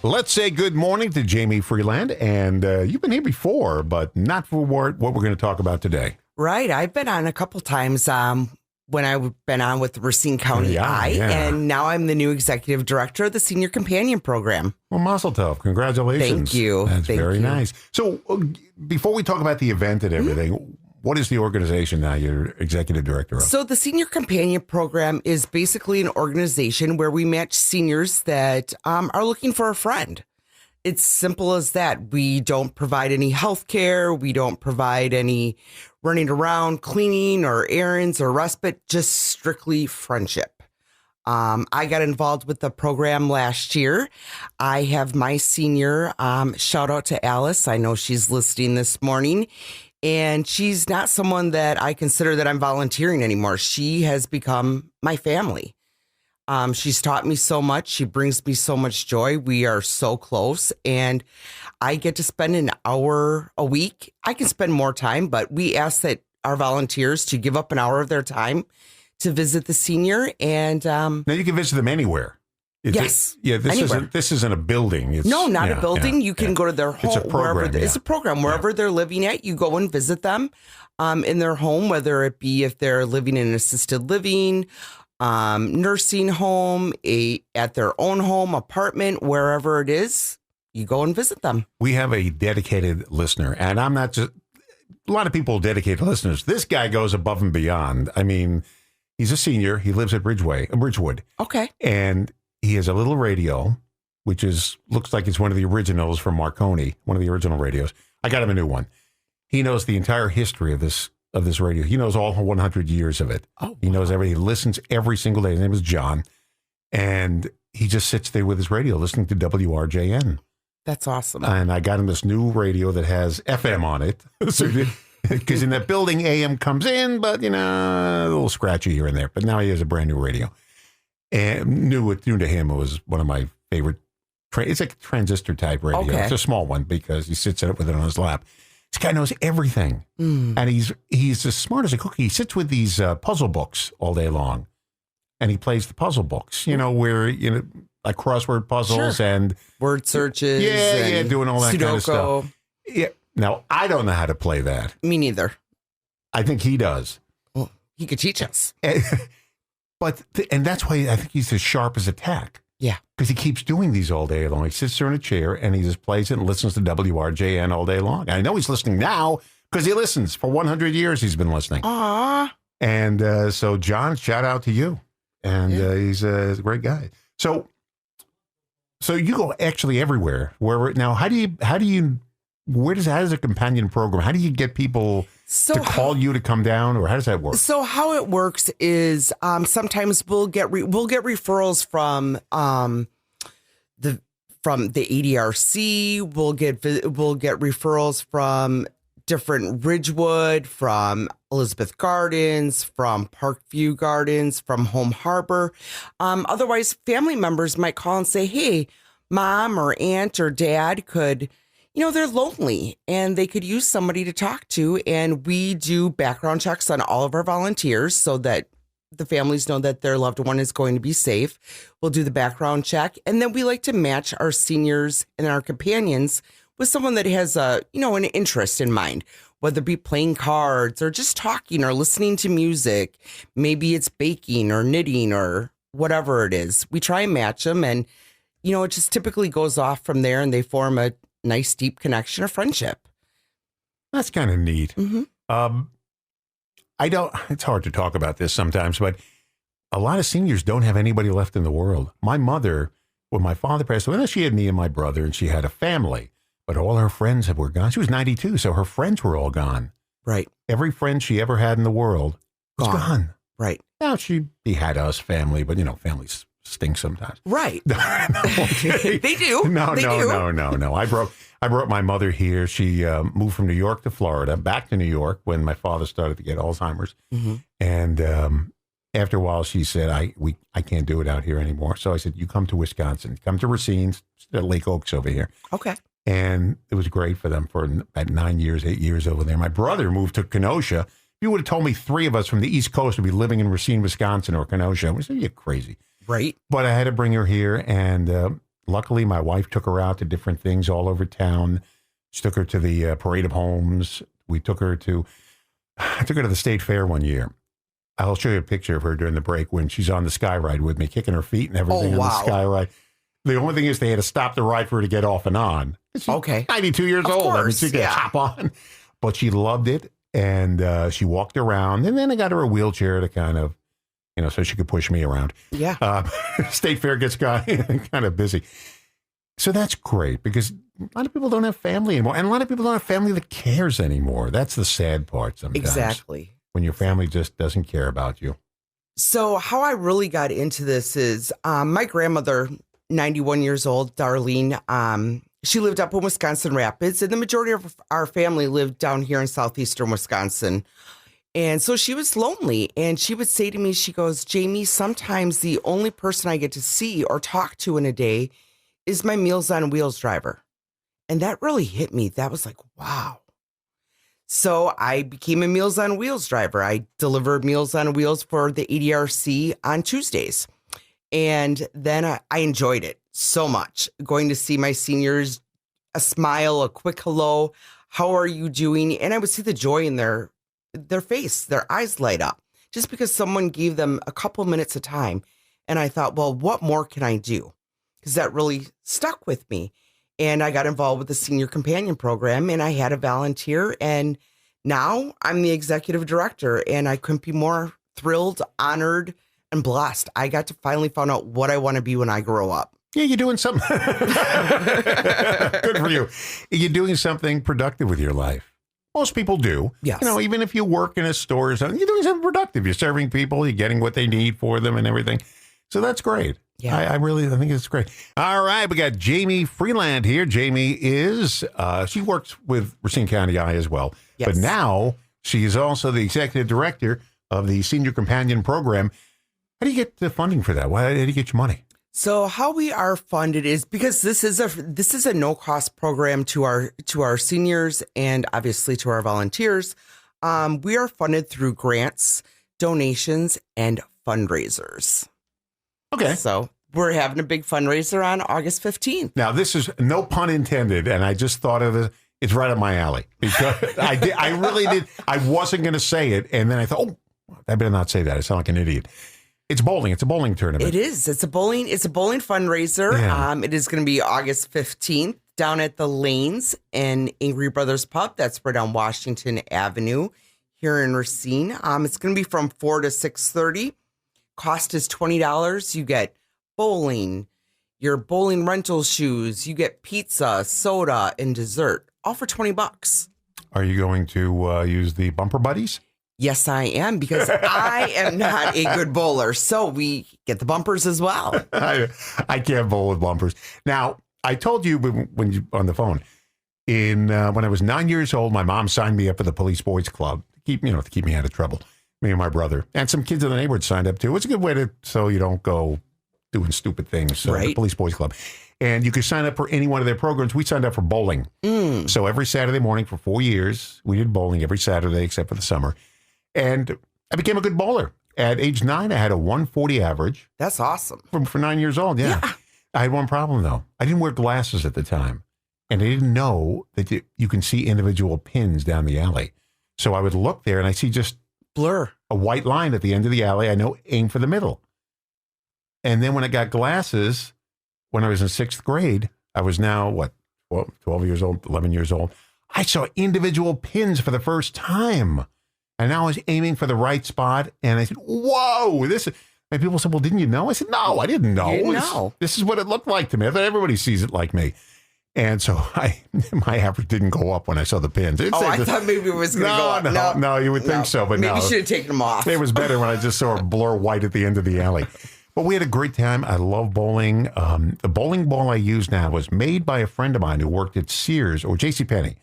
Let's say good morning to Jamie Freeland. And you've been here before, but not for what we're going to talk about today. Right. I've been on a couple times when I've been on with Racine County and now I'm the new executive director of the Senior Companion Program. Well, mazel tov. Congratulations. Thank you. That's very nice. So before we talk about the event and everything, what is the organization now you're executive director of? So the Senior Companion Program is basically an organization where we match seniors that are looking for a friend. It's simple as that. We don't provide any health care. We don't provide any running around, cleaning or errands or respite, just strictly friendship. I got involved with the program last year. I have my senior, shout out to Alice. I know she's listening this morning. And she's not someone that I consider that I'm volunteering anymore. She has become my family. She's taught me so much. She brings me so much joy. We are so close. And I get to spend an hour a week. I can spend more time, but we ask that our volunteers to give up an hour of their time to visit the senior. And now you can visit them anywhere. Yes. This isn't a building. It's, not a building. You can go to their home. It's a program. It's a program. Wherever they're living at, you go and visit them in their home, whether it be if they're living in an assisted living, nursing home, at their own home, apartment, wherever it is, you go and visit them. We have a dedicated listener, and I'm not just, a lot of people are dedicated listeners. This guy goes above and beyond. I mean, he's a senior. He lives at Bridgewood. Okay. And he has a little radio, which looks like it's one of the originals from Marconi, one of the original radios. I got him a new one. He knows the entire history of this radio. He knows all 100 years of it. Oh, wow. He knows everything. He listens every single day. His name is John. And he just sits there with his radio listening to WRJN. That's awesome. And I got him this new radio that has FM on it. Because in that building, AM comes in, but, a little scratchy here and there. But now he has a brand new radio. And new to him, it was one of my favorite. It's like a transistor type radio. Okay. It's a small one because he sits with it on his lap. This guy knows everything. And he's as smart as a cookie. He sits with these puzzle books all day long. And he plays the puzzle books, where, like crossword puzzles and word searches. Yeah, doing all that Sudoku. kind of stuff. Yeah. Now, I don't know how to play that. Me neither. I think he does. Well, he could teach us. And that's why I think he's as sharp as a tack. Yeah. Because he keeps doing these all day long. He sits there in a chair and he just plays it and listens to WRJN all day long. And I know he's listening now because he listens. For 100 years, he's been listening. Aww. And so, John, shout out to you. And he's a great guy. So you go actually everywhere. Now, how does a companion program, how do you get people to call you to come down, or how does that work? So how it works is sometimes we'll get referrals from the ADRC. We'll get referrals from different Ridgewood, from Elizabeth Gardens, from Parkview Gardens, from Home Harbor. Otherwise, family members might call and say, "Hey, mom or aunt or dad could." They're lonely and they could use somebody to talk to. And we do background checks on all of our volunteers so that the families know that their loved one is going to be safe. We'll do the background check. And then we like to match our seniors and our companions with someone that has an interest in mind, whether it be playing cards or just talking or listening to music. Maybe it's baking or knitting or whatever it is. We try and match them. And, it just typically goes off from there and they form a nice, deep connection or friendship. That's kind of neat. Mm-hmm. It's hard to talk about this sometimes, but a lot of seniors don't have anybody left in the world. My mother, when my father passed away, she had me and my brother and she had a family, but all her friends were gone. She was 92, so her friends were all gone. Right. Every friend she ever had in the world was gone. Right. Now she had us family, but families stink sometimes. Right. They do. No. I brought my mother here. She moved from New York to Florida, back to New York when my father started to get Alzheimer's. Mm-hmm. And after a while, she said, I can't do it out here anymore. So I said, you come to Wisconsin, come to Racine, Lake Oaks over here. Okay. And it was great for them for about 8 years over there. My brother moved to Kenosha. If you would have told me 3 of us from the East Coast would be living in Racine, Wisconsin or Kenosha, I would say, you're crazy. Right. But I had to bring her here, and luckily, my wife took her out to different things all over town. She took her to the Parade of Homes. I took her to the State Fair one year. I'll show you a picture of her during the break when she's on the sky ride with me, kicking her feet and everything on the sky ride. The only thing is they had to stop the ride for her to get off and on. She's 92 years old. Course, I mean, she could hop on. But she loved it, and she walked around. And then I got her a wheelchair to kind of, so she could push me around. Yeah. State Fair gets kind of busy. So that's great because a lot of people don't have family anymore. And a lot of people don't have family that cares anymore. That's the sad part sometimes. Exactly. When your family just doesn't care about you. So how I really got into this is my grandmother, 91 years old, Darlene, she lived up in Wisconsin Rapids, and the majority of our family lived down here in southeastern Wisconsin. And so she was lonely, and she would say to me, she goes, Jamie, sometimes the only person I get to see or talk to in a day is my Meals on Wheels driver. And that really hit me. That was like, wow. So I became a Meals on Wheels driver. I delivered Meals on Wheels for the ADRC on Tuesdays. And then I enjoyed it so much. Going to see my seniors, a smile, a quick hello. How are you doing? And I would see the joy in their face, their eyes light up just because someone gave them a couple minutes of time. And I thought, well, what more can I do? Because that really stuck with me. And I got involved with the Senior Companion Program, and I had a volunteer. And now I'm the executive director, and I couldn't be more thrilled, honored, and blessed. I got to finally find out what I want to be when I grow up. Yeah, you're doing something. Good for you. You're doing something productive with your life. Most people do. Yes. Even if you work in a store or something, you're doing something productive. You're serving people, you're getting what they need for them and everything. So that's great. Yeah. I think it's great. All right. We got Jamie Freeland here. Jamie she works with Racine County Eye as well. Yes. But now she is also the executive director of the Senior Companion Program. How do you get the funding for that? How do you get your money? So how we are funded is because this is a no cost program to our seniors and obviously to our volunteers. We are funded through grants, donations, and fundraisers. Okay. So we're having a big fundraiser on August 15th. Now, this is no pun intended, and I just thought of it. It's right up my alley because I really did. I wasn't going to say it, and then I thought, I better not say that. I sound like an idiot. It's bowling. It's a bowling tournament. It is. It's a bowling fundraiser. Yeah. It is going to be August 15th down at the Lanes in Angry Brothers Pub. That's right on Washington Avenue here in Racine. It's going to be from 4 to 6:30. Cost is $20. You get bowling, your bowling rental shoes, you get pizza, soda, and dessert, all for $20. Are you going to use the bumper buddies? Yes, I am, because I am not a good bowler. So we get the bumpers as well. I can't bowl with bumpers. Now, I told you when you on the phone, when I was 9 years old, my mom signed me up for the Police Boys Club to keep me out of trouble. Me and my brother and some kids in the neighborhood signed up too. It's a good way so you don't go doing stupid things. So right. The Police Boys Club. And you could sign up for any one of their programs. We signed up for bowling. So every Saturday morning for 4 years, we did bowling every Saturday except for the summer. And I became a good bowler. At age 9, I had a 140 average. That's awesome. For 9 years old, yeah. I had one problem, though. I didn't wear glasses at the time. And I didn't know that you can see individual pins down the alley. So I would look there and I see just blur, a white line at the end of the alley. I know, aim for the middle. And then when I got glasses, when I was in 6th grade, I was now, 12 years old, 11 years old. I saw individual pins for the first time. And now I was aiming for the right spot. And I said, whoa, and people said, well, didn't you know? I said, no, I didn't know. You didn't know. This is what it looked like to me. I thought everybody sees it like me. And so my average didn't go up when I saw the pins. I thought maybe it was going to go up. No, you would think so, but maybe you should have taken them off. It was better when I just saw a blur white at the end of the alley. But we had a great time. I love bowling. The bowling ball I use now was made by a friend of mine who worked at Sears or JCPenney.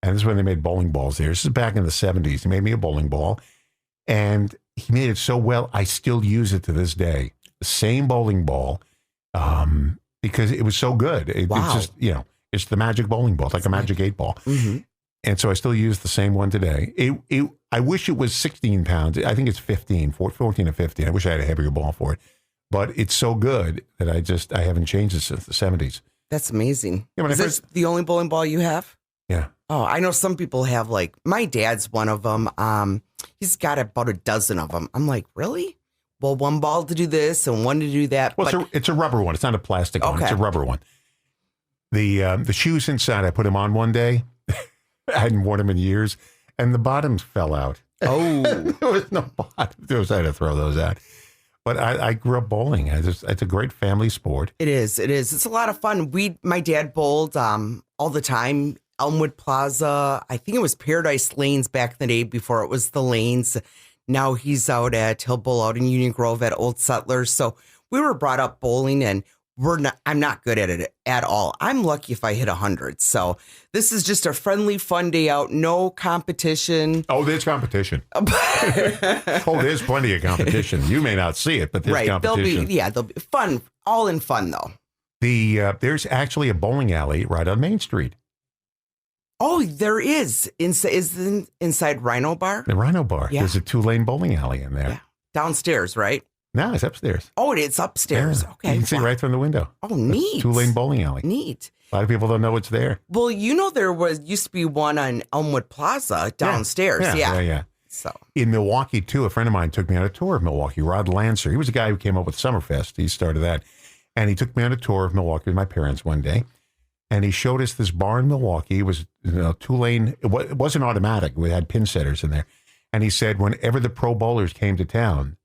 And this is when they made bowling balls there. This is back in the 70s. He made me a bowling ball. And he made it so well, I still use it to this day. The same bowling ball because it was so good. It's just, it's the magic bowling ball. It's like a magic 8 ball. Mm-hmm. And so I still use the same one today. I wish it was 16 pounds. I think it's 14 or 15. I wish I had a heavier ball for it. but it's so good that I haven't changed it since the 70s. That's amazing. Yeah, Is this the only bowling ball you have? Yeah. Oh, I know some people have, like, my dad's one of them. He's got about a dozen of them. I'm like, really? Well, one ball to do this and one to do that. Well, but it's a rubber one. It's not a plastic one. It's a rubber one. The shoes inside, I put them on one day. I hadn't worn them in years, and the bottoms fell out. Oh. There was no bottom. I had to throw those out. But I grew up bowling. It's a great family sport. It is. It's a lot of fun. My dad bowled all the time. Elmwood Plaza. I think it was Paradise Lanes back in the day before it was the Lanes. Now he's he'll bowl out in Union Grove at Old Settlers. So we were brought up bowling, and I'm not good at it at all. I'm lucky if I hit 100. So this is just a friendly, fun day out. No competition. Oh, there's competition. There's plenty of competition. You may not see it, but there's competition. They'll be fun. All in fun, though. There's actually a bowling alley right on Main Street. Oh, there is. Inside Rhino Bar? The Rhino Bar. Yeah. There's a 2-lane bowling alley in there. Yeah. Downstairs, right? No, it's upstairs. Oh, it's upstairs. Yeah. Okay. You can see right from the window. Oh, neat. 2-lane bowling alley. Neat. A lot of people don't know it's there. Well, there used to be one on Elmwood Plaza downstairs. Yeah. So in Milwaukee, too, a friend of mine took me on a tour of Milwaukee, Rod Lancer. He was a guy who came up with Summerfest. He started that. And he took me on a tour of Milwaukee with my parents one day. And he showed us this bar in Milwaukee. It was 2-lane. It wasn't automatic. We had pin setters in there. And he said whenever the pro bowlers came to town,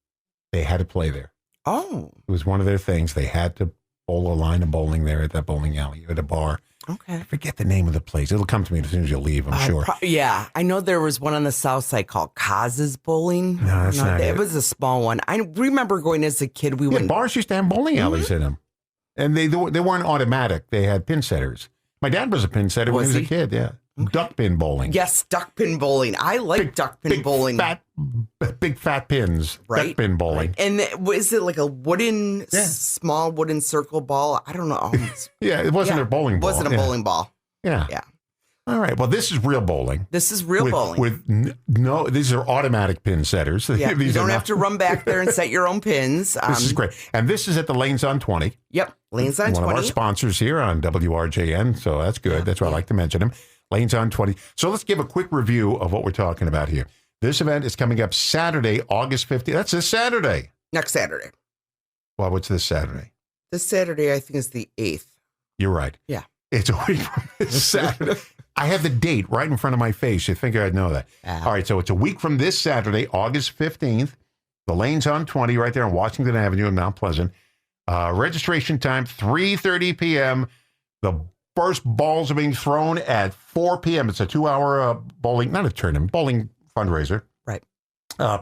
they had to play there. Oh. It was one of their things. They had to bowl a line of bowling there at that bowling alley, at a bar. Okay. I forget the name of the place. It'll come to me as soon as you leave, I'm sure. I know there was one on the south side called Kaz's Bowling. No, that's not it. It was a small one. I remember going as a kid. We went. Bars used to have bowling alleys in them. And they weren't automatic. They had pin setters. My dad was a pin setter when he was a kid, yeah. Okay. Duck pin bowling. Yes, duck pin bowling. I like duck pin bowling. Big fat pins. Right. Duck pin bowling. Right. And is it like a small wooden circle ball? I don't know. Yeah, it wasn't a bowling ball. It wasn't a bowling ball. Yeah. Yeah. All right. Well, this is real bowling. This is real bowling. These are automatic pin setters. Yeah, you don't have to run back there and set your own pins. This is great. And this is at the Lanes on 20. Yep, Lanes on 20. One of our sponsors here on WRJN, so that's good. That's why I like to mention them. Lanes on 20. So let's give a quick review of what we're talking about here. This event is coming up Saturday, August 15th. That's this Saturday. Next Saturday. Well, what's this Saturday? This Saturday, I think, is the 8th. You're right. Yeah. It's a week from this Saturday. I have the date right in front of my face. You think I'd know that. All right, so it's a week from this Saturday, August 15th. The Lanes on 20 right there on Washington Avenue in Mount Pleasant. Registration time, 3:30 p.m. The first balls are being thrown at 4 p.m. It's a 2-hour bowling, not a tournament, bowling fundraiser. Right.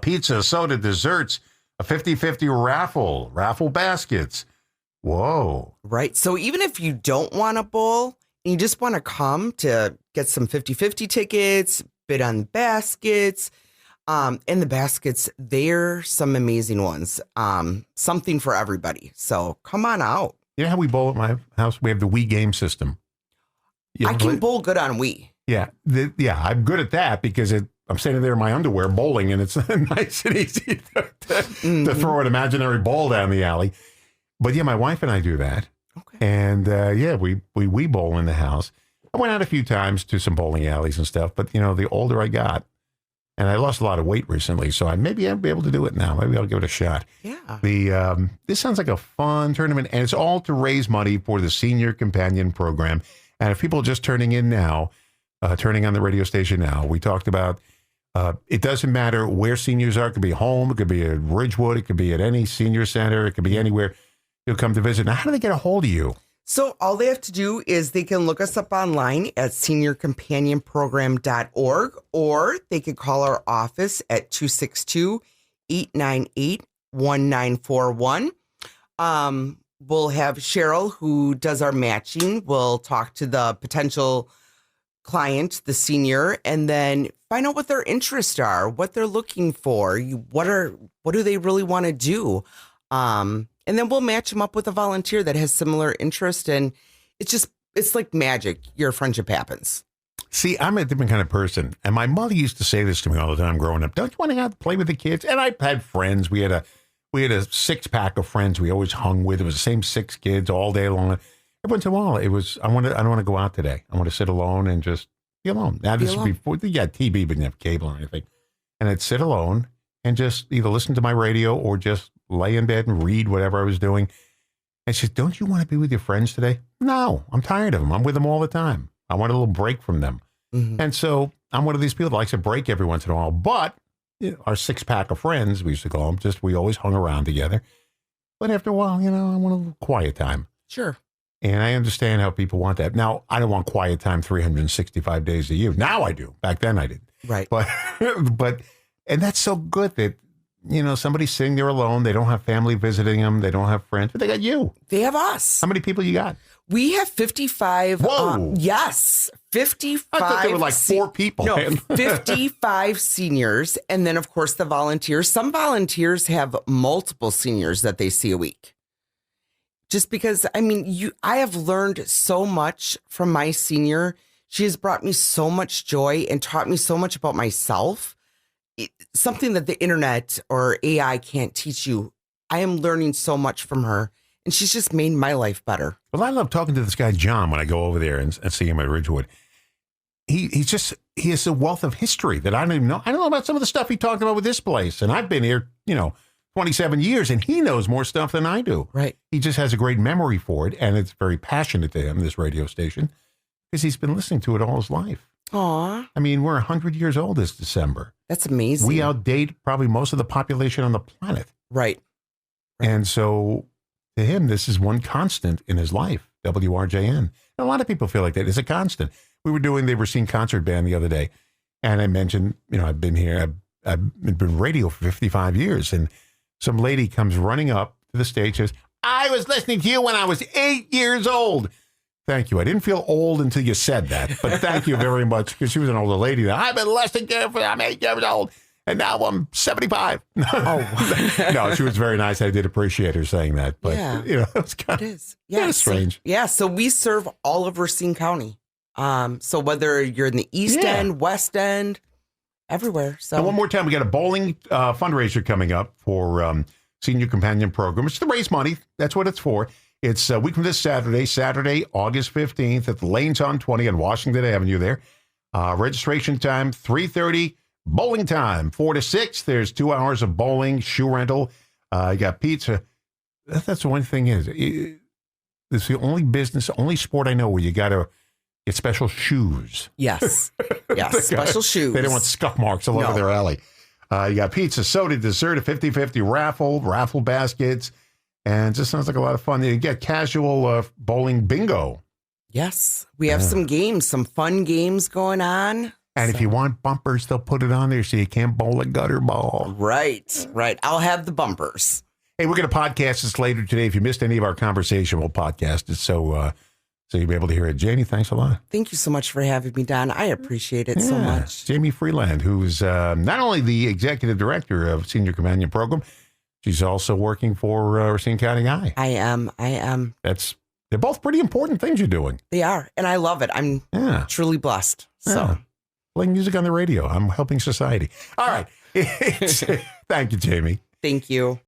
Pizza, soda, desserts, a 50-50 raffle baskets. Whoa. Right. So even if you don't want to bowl, and you just want to come to get some 50-50 tickets, bid on baskets, and the baskets, they're some amazing ones. Something for everybody. So come on out. You know how we bowl at my house? We have the Wii game system. I can bowl good on Wii. Yeah. I'm good at that because I'm standing there in my underwear bowling, and it's nice and easy to throw an imaginary ball down the alley. But yeah, my wife and I do that. Okay. And we bowl in the house. I went out a few times to some bowling alleys and stuff, but the older I got, and I lost a lot of weight recently, so maybe I'll be able to do it now. Maybe I'll give it a shot. Yeah. This sounds like a fun tournament, and it's all to raise money for the Senior Companion Program. And if people are just turning in now, turning on the radio station now, we talked about it doesn't matter where seniors are. It could be home, it could be at Ridgewood, it could be at any senior center, it could be anywhere. You'll come to visit. Now, how do they get a hold of you? So all they have to do is they can look us up online at seniorcompanionprogram.org, or they could call our office at 262-898-1941. We'll have Cheryl, who does our matching. We'll talk to the potential client, the senior, and then find out what their interests are, what they're looking for, what do they really want to do. And then we'll match them up with a volunteer that has similar interest. And it's like magic. Your friendship happens. See, I'm a different kind of person. And my mother used to say this to me all the time growing up. Don't you want to go out and play with the kids? And I had friends. We had we had a 6-pack of friends we always hung with. It was the same 6 kids all day long. Every once in a while, it was, I don't want to go out today. I want to sit alone and just be alone. Now, this is before, yeah, TV, but didn't have cable or anything. And I'd sit alone and just either listen to my radio or just lay in bed and read whatever I was doing. And she said, don't you want to be with your friends today? No, I'm tired of them. I'm with them all the time. I want a little break from them. Mm-hmm. And so I'm one of these people that likes a break every once in a while. But our 6-pack of friends, we used to call them, we always hung around together. But after a while, I want a little quiet time. Sure. And I understand how people want that. Now, I don't want quiet time 365 days a year. Now I do. Back then I did. Right. But and that's so good that, somebody's sitting there alone. They don't have family visiting them. They don't have friends, but they got you. They have us. How many people you got? We have 55. Whoa. Yes. 55. I thought there were like 4 people. No, 55 seniors. And then, of course, the volunteers. Some volunteers have multiple seniors that they see a week. Just because, I have learned so much from my senior. She has brought me so much joy and taught me so much about myself. Something that the internet or AI can't teach you. I am learning so much from her, and she's just made my life better. Well, I love talking to this guy, John, when I go over there and see him at Ridgewood. He has a wealth of history that I don't even know. I don't know about some of the stuff he talked about with this place. And I've been here, 27 years, and he knows more stuff than I do. Right. He just has a great memory for it, and it's very passionate to him, this radio station, because he's been listening to it all his life. Aw. We're 100 years old this December. That's amazing. We outdate probably most of the population on the planet. Right. And so to him, this is one constant in his life, WRJN. And a lot of people feel like that. It's a constant. They were seeing concert band the other day. And I mentioned, I've been here, I've been radio for 55 years. And some lady comes running up to the stage and says, I was listening to you when I was 8 years old. Thank you. I didn't feel old until you said that, but thank you very much, because she was an older lady. I've been listening to you I'm 8 years old, and now I'm 75. Oh, no, she was very nice. I did appreciate her saying that, but it's kind of strange. So we serve all of Racine County. So whether you're in the East End, West End, everywhere. So and one more time, we got a bowling fundraiser coming up for Senior Companion Program. It's to raise money. That's what it's for. It's a week from this Saturday, August 15th at the Lanes on 20 on Washington Avenue there. Registration time, 3:30. Bowling time, 4 to 6. There's 2 hours of bowling, shoe rental. You got pizza. That's the one thing is, it's the only sport I know where you got to get special shoes. Yes. Yes, special shoes. They don't want scuff marks all over their alley. You got pizza, soda, dessert, a 50-50 raffle baskets. And it just sounds like a lot of fun. You get casual bowling bingo. Yes. We have some games, some fun games going on. And if you want bumpers, they'll put it on there so you can't bowl a gutter ball. Right. I'll have the bumpers. Hey, we're going to podcast this later today. If you missed any of our conversation, we'll podcast it so you'll be able to hear it. Jamie, thanks a lot. Thank you so much for having me, Don. I appreciate it so much. Jamie Freeland, who's not only the executive director of Senior Companion Program, she's also working for Racine County High. I am. They're both pretty important things you're doing. They are. And I love it. I'm truly blessed. So playing music on the radio. I'm helping society. All right. Thank you, Jamie. Thank you.